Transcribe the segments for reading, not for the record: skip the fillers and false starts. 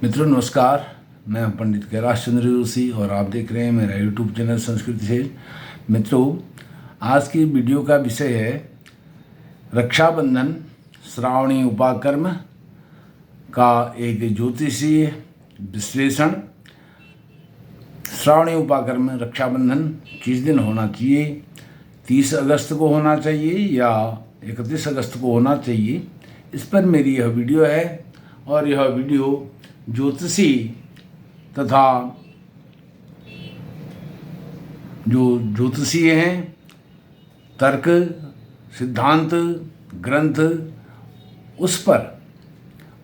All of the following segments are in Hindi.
मित्रों नमस्कार। मैं पंडित कैलाश चंद्र जोशी और आप देख रहे हैं मेरा यूट्यूब चैनल संस्कृति से। मित्रों, आज की वीडियो का विषय है रक्षाबंधन श्रावणी उपाकर्म का एक ज्योतिषीय विश्लेषण। श्रावणी उपाकर्म रक्षाबंधन किस दिन होना चाहिए? 30 अगस्त को होना चाहिए या 31 अगस्त को होना चाहिए? इस पर मेरी यह वीडियो है और यह वीडियो ज्योतिषी तथा जो ज्योतिषीय हैं, तर्क, सिद्धांत, ग्रंथ, उस पर,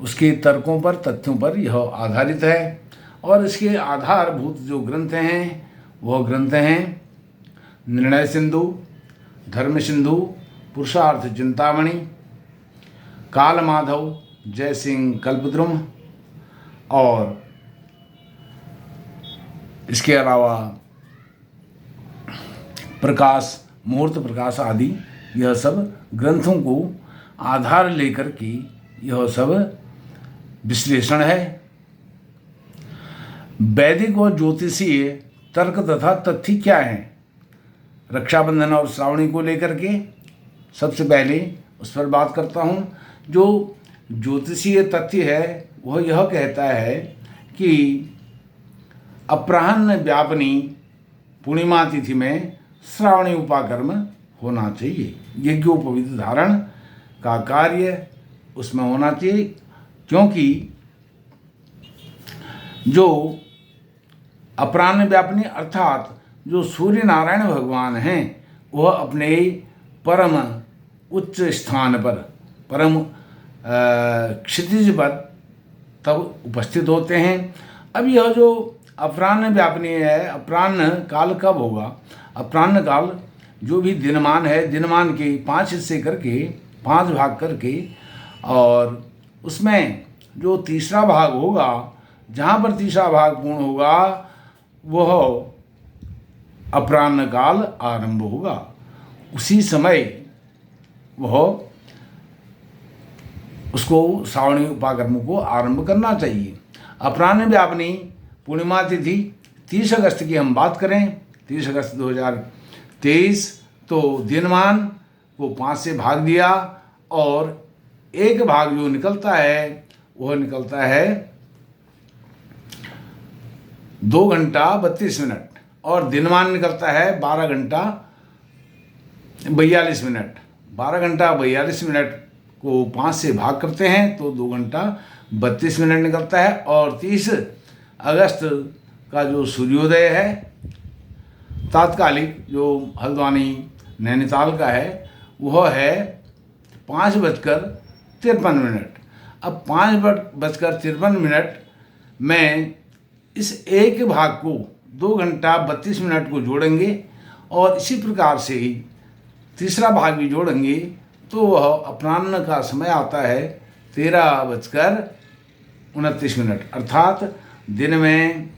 उसके तर्कों पर, तथ्यों पर यह आधारित है। और इसके आधारभूत जो ग्रंथ हैं वह ग्रंथ हैं निर्णय सिंधु, धर्म सिंधु, पुरुषार्थ चिंतामणि, काल माधव, जय सिंह कल्पद्रुम और इसके अलावा प्रकाश, मुहूर्त प्रकाश आदि, यह सब ग्रंथों को आधार लेकर के यह सब विश्लेषण है। वैदिक और ज्योतिषीय तर्क तथा तथ्य क्या हैं रक्षाबंधन और श्रावणी को लेकर के? सबसे पहले उस पर बात करता हूँ। जो ज्योतिषीय तथ्य है वह यह कहता है कि अपराह्न व्यापनी पूर्णिमा तिथि में श्रावणी उपाकर्म होना चाहिए। यज्ञोपवीत धारण का कार्य उसमें होना चाहिए, क्योंकि जो अपराह्न व्यापनी अर्थात जो सूर्य नारायण भगवान हैं वह अपने परम उच्च स्थान पर, परम क्षितिज पर तब उपस्थित होते हैं। अब यह जो अपराह्न व्यापनी है, अपराह्न काल कब होगा? अपराह्न काल जो भी दिनमान है, दिनमान के 5 हिस्से करके, 5 भाग करके, और उसमें जो तीसरा भाग होगा, जहाँ पर तीसरा भाग पूर्ण होगा वह अपराह्न काल आरंभ होगा। उसी समय वह उसको श्रावणी उपाकर्म को आरंभ करना चाहिए। अपराह्न व्यापनी पूर्णिमा तिथि 30 अगस्त की हम बात करें, 30 अगस्त 2023, तो दिनमान को 5 से भाग दिया और एक भाग जो निकलता है वह निकलता है 2 घंटा 32 मिनट और दिनमान निकलता है 12 घंटा 42 मिनट। 12 घंटा 42 मिनट को 5 से भाग करते हैं तो 2 घंटा 32 मिनट निकलता है। और 30 अगस्त का जो सूर्योदय है तात्कालिक, जो हल्द्वानी नैनीताल का है, वह है 5:53 अब 5:53 में इस एक भाग को 2 घंटा 32 मिनट को जोड़ेंगे और इसी प्रकार से ही तीसरा भाग भी जोड़ेंगे तो वह अपराह्न का समय आता है 13:29, अर्थात दिन में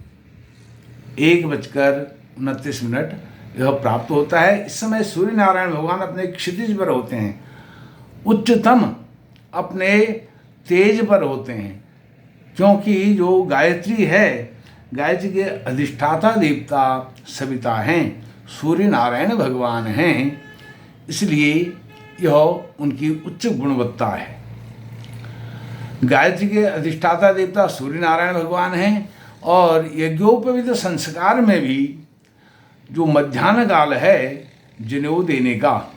1:29 यह प्राप्त होता है। इस समय सूर्य नारायण भगवान अपने क्षितिज पर होते हैं, उच्चतम अपने तेज पर होते हैं, क्योंकि जो गायत्री है, गायत्री के अधिष्ठाता देवता सविता हैं, सूर्य नारायण भगवान हैं, इसलिए यह उनकी उच्च गुणवत्ता है। गायत्री के अधिष्ठाता देवता सूर्य नारायण भगवान हैं और यज्ञोपवीत संस्कार में भी जो मध्याह्न काल है जनेऊ देने का,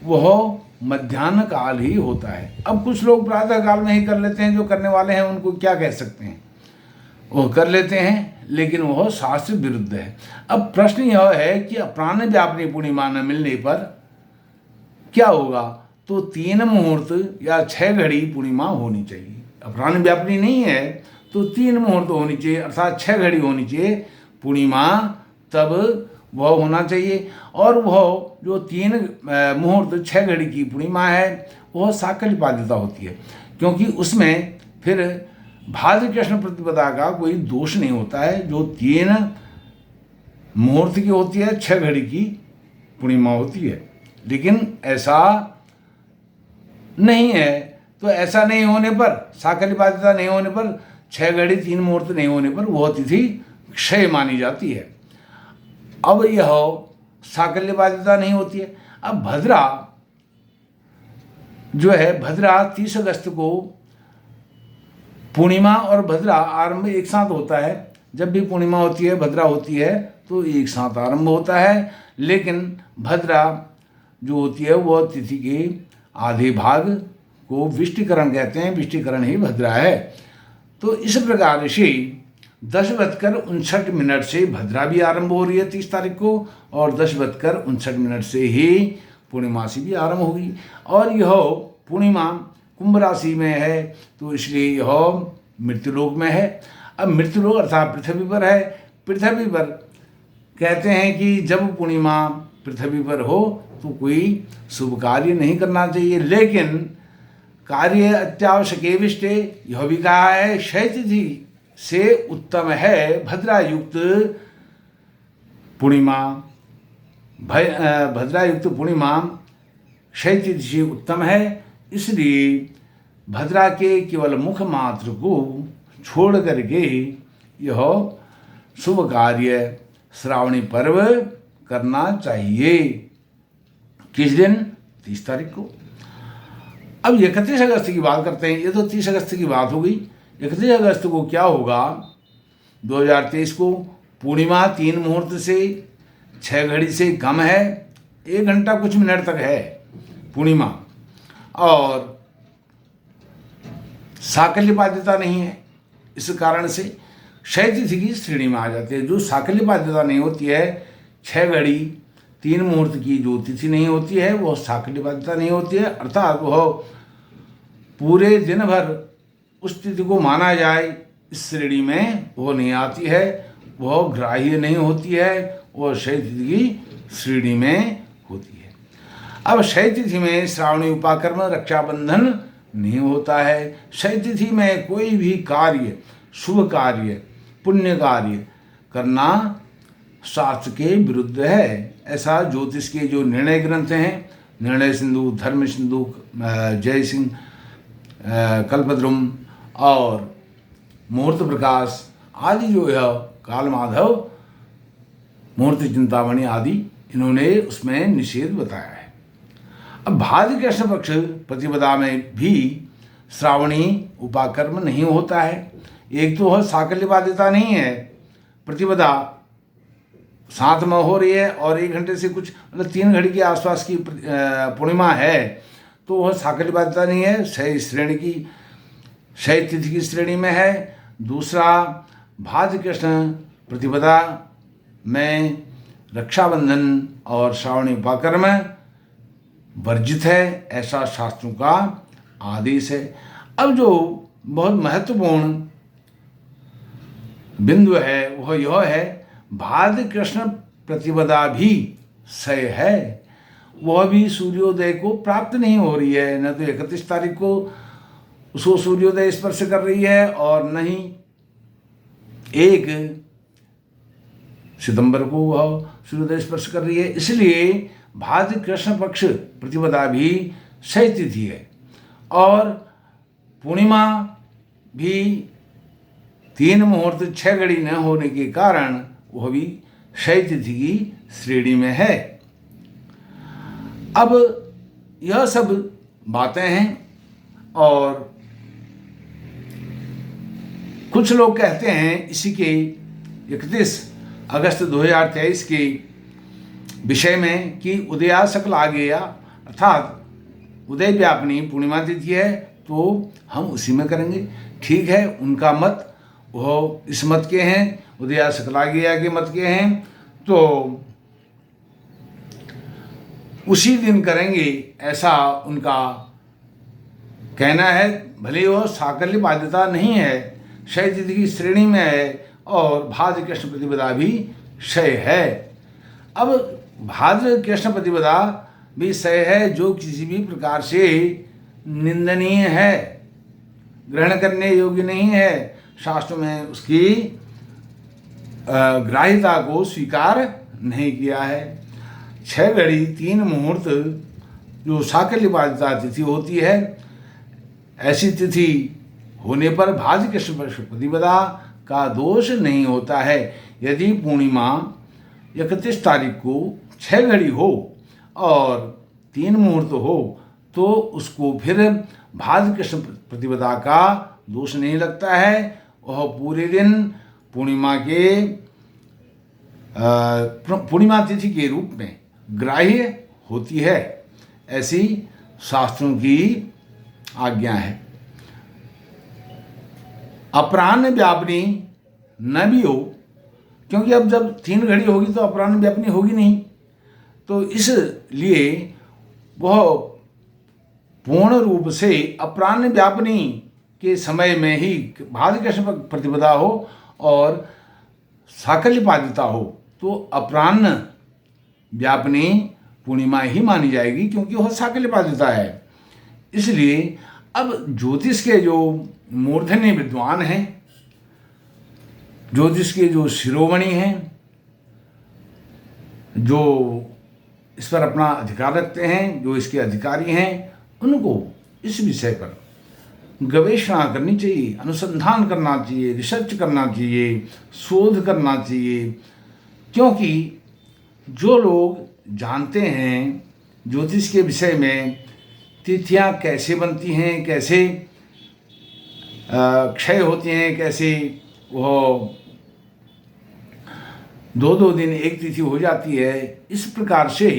वह मध्याह्न काल ही होता है। अब कुछ लोग प्रातः काल में ही कर लेते हैं, जो करने वाले हैं उनको क्या कह सकते हैं, वह कर लेते हैं, लेकिन वह शास्त्र विरुद्ध है। अब प्रश्न यह है कि अपराह्न व्यापनी पूर्णिमा न मिलने पर क्या होगा? तो 3 मुहूर्त या 6 घड़ी पूर्णिमा होनी चाहिए। अपराह्न व्यापनी नहीं है तो 3 मुहूर्त होनी चाहिए, अर्थात 6 घड़ी होनी चाहिए पूर्णिमा, तब वह होना चाहिए। और वह जो 3 मुहूर्त 6 घड़ी की पूर्णिमा है वह साकल्यपादिता होती है, क्योंकि उसमें फिर भाद्र कृष्ण प्रतिपदा का कोई दोष नहीं होता है। जो 3 मुहूर्त की होती है, 6 घड़ी की पूर्णिमा होती है, लेकिन ऐसा नहीं है। तो ऐसा नहीं होने पर, साकल्यपादिता नहीं होने पर 6 घड़ी 3 मुहूर्त नहीं होने पर वह तिथि क्षय मानी जाती है। अब यह साकल्य बाध्यता नहीं होती है। अब भद्रा जो है, भद्रा 30 अगस्त को पूर्णिमा और भद्रा आरंभ एक साथ होता है। जब भी पूर्णिमा होती है, भद्रा होती है, तो एक साथ आरंभ होता है। लेकिन भद्रा जो होती है वह तिथि के आधे भाग को विष्टिकरण कहते हैं, विष्टिकरण ही भद्रा है। तो इस प्रकार से 10:59 से भद्रा भी आरंभ हो रही है 30 तारीख को, और 10:59 से ही पूर्णिमासी भी आरंभ होगी। और यह पूर्णिमा कुंभ राशि में है, तो इसलिए यह मृत्युलोक में है। अब मृत्युलोक अर्थात पृथ्वी पर है। पृथ्वी पर कहते हैं कि जब पूर्णिमा पृथ्वी पर हो तो कोई शुभ कार्य नहीं करना चाहिए, लेकिन कार्य अत्यावश्यक विष्टे, यह भी कहा है क्षय तिथि से उत्तम है भद्रा युक्त पूर्णिमा। भद्रा युक्त पूर्णिमा क्षय तिथि से उत्तम है, इसलिए भद्रा के केवल मुख मात्र को छोड़ करके यह शुभ कार्य श्रावणी पर्व करना चाहिए। किस दिन? 30 तारीख को। अब 31 अगस्त की बात करते हैं। ये तो 30 अगस्त की बात हो गई। 31 अगस्त को क्या होगा? 2023 को पूर्णिमा 3 मुहूर्त से 6 घड़ी से कम है, 1 घंटा कुछ मिनट तक है पूर्णिमा, और साकल्य बाध्यता नहीं है। इस कारण से क्षय तिथि की श्रेणी में आ जाते हैं। जो साकल्य बाध्यता नहीं होती है, 6 घड़ी 3 मुहूर्त की जो तिथि नहीं होती है, वह साकल्य बाध्यता नहीं होती है, अर्थात वह पूरे दिन भर उस तिथि को माना जाए इस श्रेणी में वो नहीं आती है, वह ग्राह्य नहीं होती है, वह क्षय तिथि की श्रेणी में होती है। अब क्षय तिथि में श्रावणी उपाकर्म रक्षाबंधन नहीं होता है। क्षय तिथि में कोई भी कार्य, शुभ कार्य, पुण्य कार्य करना शास्त्र के विरुद्ध है। ऐसा ज्योतिष के जो निर्णय ग्रंथ हैं, निर्णय सिंधु, धर्म सिंधु, जय सिंह, कल्पद्रुम और मुहूर्त प्रकाश आदि जो है, काल माधव, मुहूर्त चिंतामणि आदि, इन्होंने उसमें निषेध बताया है। अब भाद्र कृष्ण पक्ष प्रतिपदा में भी श्रावणी उपाकर्म नहीं होता है। एक तो साकल्य बाध्यता नहीं है, प्रतिपदा साथ में हो रही है और 1 घंटे से कुछ मतलब 3 घड़ी के आसपास की पूर्णिमा है, तो वह साकल्य बाध्यता नहीं है, क्षय श्रेणी की, क्षय तिथि की श्रेणी में है। दूसरा, भाद्र कृष्ण प्रतिपदा में रक्षाबंधन और श्रावणी उपाकर्म वर्जित है, ऐसा शास्त्रों का आदेश है। अब जो बहुत महत्वपूर्ण बिंदु है वह यह है, भाद्र कृष्ण प्रतिपदा भी क्षय है, वह भी सूर्योदय को प्राप्त नहीं हो रही है। न तो 31 तारीख को उसको सूर्योदय स्पर्श कर रही है और न ही 1 सितंबर को वह सूर्योदय स्पर्श कर रही है। इसलिए भाद्र कृष्ण पक्ष प्रतिपदा भी क्षय तिथि है, और पूर्णिमा भी 3 मुहूर्त 6 घड़ी न होने के कारण वह भी क्षय तिथि की श्रेणी में है। अब यह सब बातें हैं, और कुछ लोग कहते हैं इसी के 31 अगस्त 2023 के विषय में कि उदया सकल आ गया, अर्थात उदय व्यापनी पूर्णिमा तिथि है, तो हम उसी में करेंगे। ठीक है, उनका मत वो इस मत के हैं, उदया सकल आ गया के मत के हैं, तो उसी दिन करेंगे, ऐसा उनका कहना है। भले वो साकल्य बाध्यता नहीं है, क्षय तिथि की श्रेणी में है, और भाद्र कृष्ण प्रतिपदा भी क्षय है। अब भाद्र कृष्ण प्रतिपदा भी क्षय है, जो किसी भी प्रकार से निंदनीय है, ग्रहण करने योग्य नहीं है। शास्त्रों में उसकी ग्राह्यता को स्वीकार नहीं किया है। 6 घड़ी 3 मुहूर्त जो साकल्य बाध्यता तिथि होती है, ऐसी तिथि होने पर भाद्र कृष्ण पक्ष प्रतिपदा का दोष नहीं होता है। यदि पूर्णिमा 31 तारीख को 6 घड़ी हो और 3 मुहूर्त हो तो उसको फिर भाद्र कृष्ण प्रतिपदा का दोष नहीं लगता है। वह पूरे दिन पूर्णिमा तिथि के रूप में ग्राह्य होती है, ऐसी शास्त्रों की आज्ञा है। अपराह्न व्यापनी न भी हो, क्योंकि अब जब 3 घड़ी होगी तो अपराह्न व्यापनी होगी नहीं, तो इसलिए वह पूर्ण रूप से अपराह्न व्यापनी के समय में ही भाद्र कृष्ण प्रतिपदा हो और साकल्यपादिता हो तो अपराह्न व्यापनी पूर्णिमा ही मानी जाएगी, क्योंकि वह साकल्यपादिता है। इसलिए अब ज्योतिष के जो मूर्धन्य विद्वान हैं, ज्योतिष के जो शिरोमणि हैं, जो इस पर अपना अधिकार रखते हैं, जो इसके अधिकारी हैं, उनको इस विषय पर गवेषणा करनी चाहिए, अनुसंधान करना चाहिए, रिसर्च करना चाहिए, शोध करना चाहिए। क्योंकि जो लोग जानते हैं ज्योतिष के विषय में, तिथियां कैसे बनती हैं, कैसे क्षय होती हैं, कैसे वह 2-2 दिन एक तिथि हो जाती है, इस प्रकार से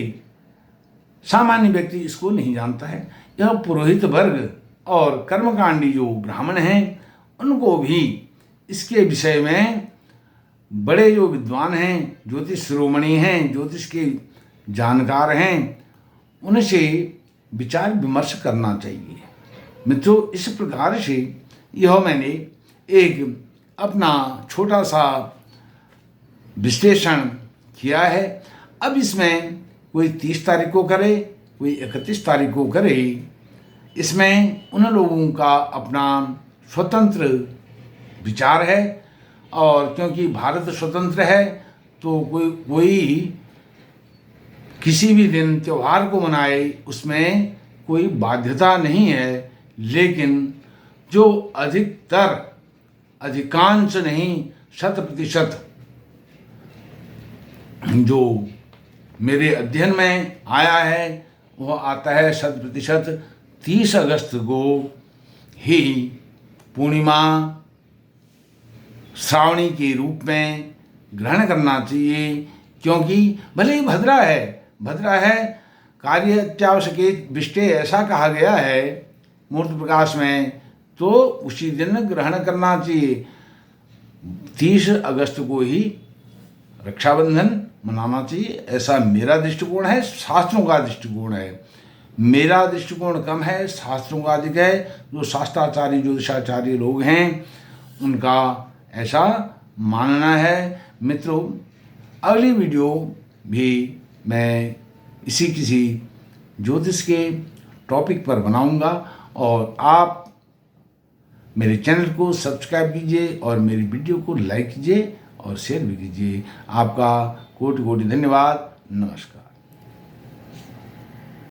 सामान्य व्यक्ति इसको नहीं जानता है। यह पुरोहित वर्ग और कर्मकांडी जो ब्राह्मण हैं उनको भी इसके विषय में बड़े जो विद्वान हैं, ज्योतिष शिरोमणि हैं, ज्योतिष के जानकार हैं, उनसे विचार विमर्श करना चाहिए। मित्रों, इस प्रकार से यह मैंने एक अपना छोटा सा विश्लेषण किया है। अब इसमें कोई 30 तारीख को करे, कोई 31 तारीख को करे, इसमें उन लोगों का अपना स्वतंत्र विचार है। और क्योंकि भारत स्वतंत्र है तो कोई किसी भी दिन त्यौहार को मनाए, उसमें कोई बाध्यता नहीं है। लेकिन जो अधिकांश नहीं 100% जो मेरे अध्ययन में आया है वह आता है 100% 30 अगस्त को ही पूर्णिमा श्रावणी के रूप में ग्रहण करना चाहिए। क्योंकि भले ही भद्रा है, कार्य अत्यावश्यके विष्टे ऐसा कहा गया है मूर्त प्रकाश में, तो उसी दिन ग्रहण करना चाहिए। 30 अगस्त को ही रक्षाबंधन मनाना चाहिए, ऐसा मेरा दृष्टिकोण है, शास्त्रों का दृष्टिकोण है। मेरा दृष्टिकोण कम है, शास्त्रों का अधिक है। जो शास्त्राचार्य ज्योतिषाचार्य लोग हैं उनका ऐसा मानना है। मित्रों, अगली वीडियो भी मैं किसी ज्योतिष के टॉपिक पर बनाऊंगा और आप मेरे चैनल को सब्सक्राइब कीजिए और मेरी वीडियो को लाइक कीजिए और शेयर भी कीजिए। आपका कोटि कोटि धन्यवाद। नमस्कार।